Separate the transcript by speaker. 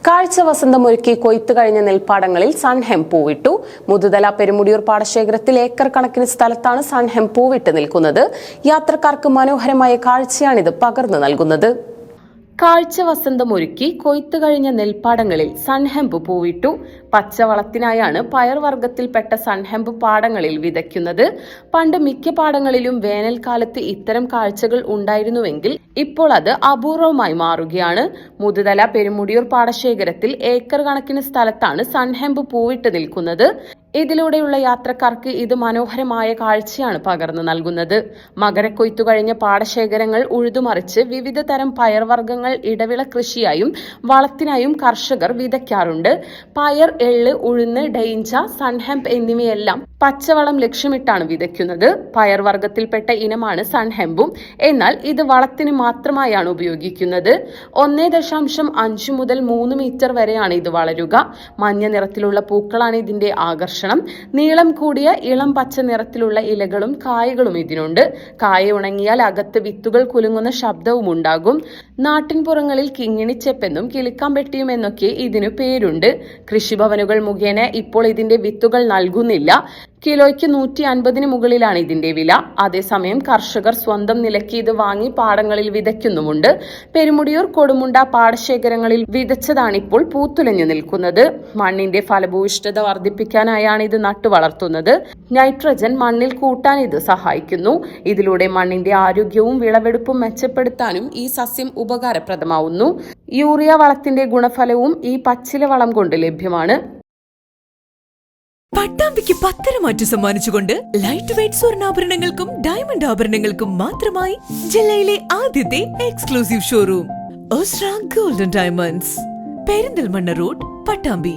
Speaker 1: കാഴ്ച വസന്തമൊരുക്കി കൊയ്ത്തു കഴിഞ്ഞ നെൽപ്പാടങ്ങളിൽ സൺഹെംപ് പൂവിട്ടു. മുതുതല പെരുമുടിയൂർ പാടശേഖരത്തിൽ ഏക്കർ കണക്കിന് സ്ഥലത്താണ് സൺഹെംപ് പൂവിട്ട് നിൽക്കുന്നത്. യാത്രക്കാർക്ക് മനോഹരമായ കാഴ്ചയാണിത് പകർന്നു നൽകുന്നത്. കാഴ്ച വസന്തമൊരുക്കി കൊയ്ത്തു കഴിഞ്ഞ നെൽപ്പാടങ്ങളിൽ സൺഹെംപ് പൂവിട്ടു. പച്ചവളത്തിനായാണ് പയർവർഗ്ഗത്തിൽപ്പെട്ട സൺഹെംപ് പാടങ്ങളിൽ വിതയ്ക്കുന്നത്. പണ്ട് മിക്ക പാടങ്ങളിലും വേനൽക്കാലത്ത് ഇത്തരം കാഴ്ചകൾ ഉണ്ടായിരുന്നുവെങ്കിൽ ഇപ്പോൾ അത് അപൂർവമായി മാറുകയാണ്. മുതുതല പെരുമുടിയൂർ പാടശേഖരത്തിൽ ഏക്കർ കണക്കിന് സ്ഥലത്താണ് സൺഹെംപ് പൂവിട്ട് നിൽക്കുന്നത്. ഇതിലൂടെയുള്ള യാത്രക്കാർക്ക് ഇത് മനോഹരമായ കാഴ്ചയാണ് പകർന്നു നൽകുന്നത്. മകരക്കൊയ്ത്തു കഴിഞ്ഞ പാടശേഖരങ്ങൾ ഉഴുതുമറിച്ച് വിവിധ തരം പയർവർഗ്ഗങ്ങൾ ഇടവിള കൃഷിയായും വളത്തിനായും കർഷകർ വിതയ്ക്കാറുണ്ട്. പയർ, എള്ള്, ഉഴുന്ന്, ഡെയിഞ്ച, സൺഹെംപ് എന്നിവയെല്ലാം പച്ചവളം ലക്ഷ്യമിട്ടാണ് വിതയ്ക്കുന്നത്. പയർവർഗ്ഗത്തിൽപ്പെട്ട ഇനമാണ് സൺഹെംപും. എന്നാൽ ഇത് വളത്തിന് മാത്രമായാണ് ഉപയോഗിക്കുന്നത്. 1.5 മുതൽ 3 മീറ്റർ വരെയാണ് ഇത് വളരുക. മഞ്ഞ നിറത്തിലുള്ള പൂക്കളാണ് ഇതിന്റെ ആകർഷണം. നീളം കൂടിയ ഇളം പച്ച നിറത്തിലുള്ള ഇലകളും കായകളും ഇതിനുണ്ട്. കായ ഉണങ്ങിയാൽ അകത്ത് വിത്തുകൾ കുലുങ്ങുന്ന ശബ്ദവും ഉണ്ടാകും. നാട്ടിൻപുറങ്ങളിൽ കിങ്ങിണിച്ചെപ്പെന്നും കിളിക്കാമ്പെട്ടിയും എന്നൊക്കെ ഇതിനു പേരുണ്ട്. കൃഷിഭവനുകൾ മുഖേന ഇപ്പോൾ ഇതിന്റെ വിത്തുകൾ നൽകുന്നില്ല. കിലോയ്ക്ക് 150 മുകളിലാണ് ഇതിന്റെ വില. അതേസമയം കർഷകർ സ്വന്തം നിലയ്ക്ക് ഇത് വാങ്ങി പാടങ്ങളിൽ വിതയ്ക്കുന്നുമുണ്ട്. പെരുമുടിയൂർ, കൊടുമുണ്ട പാടശേഖരങ്ങളിൽ വിതച്ചതാണിപ്പോൾ പൂത്തുലഞ്ഞു നിൽക്കുന്നത്. മണ്ണിന്റെ ഫലഭൂയിഷ്ഠത വർദ്ധിപ്പിക്കാനായാണ് ഇത് നട്ടു വളർത്തുന്നത്. നൈട്രജൻ മണ്ണിൽ കൂട്ടാൻ ഇത് സഹായിക്കുന്നു. ഇതിലൂടെ മണ്ണിന്റെ ആരോഗ്യവും വിളവെടുപ്പും മെച്ചപ്പെടുത്താനും ഈ സസ്യം ഉപകാരപ്രദമാവുന്നു. യൂറിയ വളത്തിന്റെ ഗുണഫലവും ഈ പച്ചില വളം കൊണ്ട് ലഭ്യമാണ്.
Speaker 2: പട്ടാമ്പിക്ക് 10 മാറ്റ് സമ്മാനിച്ചുകൊണ്ട് ലൈറ്റ് വെയ്റ്റ് സ്വർണ്ണാഭരണങ്ങൾക്കും ഡയമണ്ട് ആഭരണങ്ങൾക്കും മാത്രമായി ജില്ലയിലെ ആദ്യത്തെ എക്സ്ക്ലൂസീവ് ഷോറൂം ഓസ്ട്ര golden diamonds, Perinthalmanna road, Pattambi.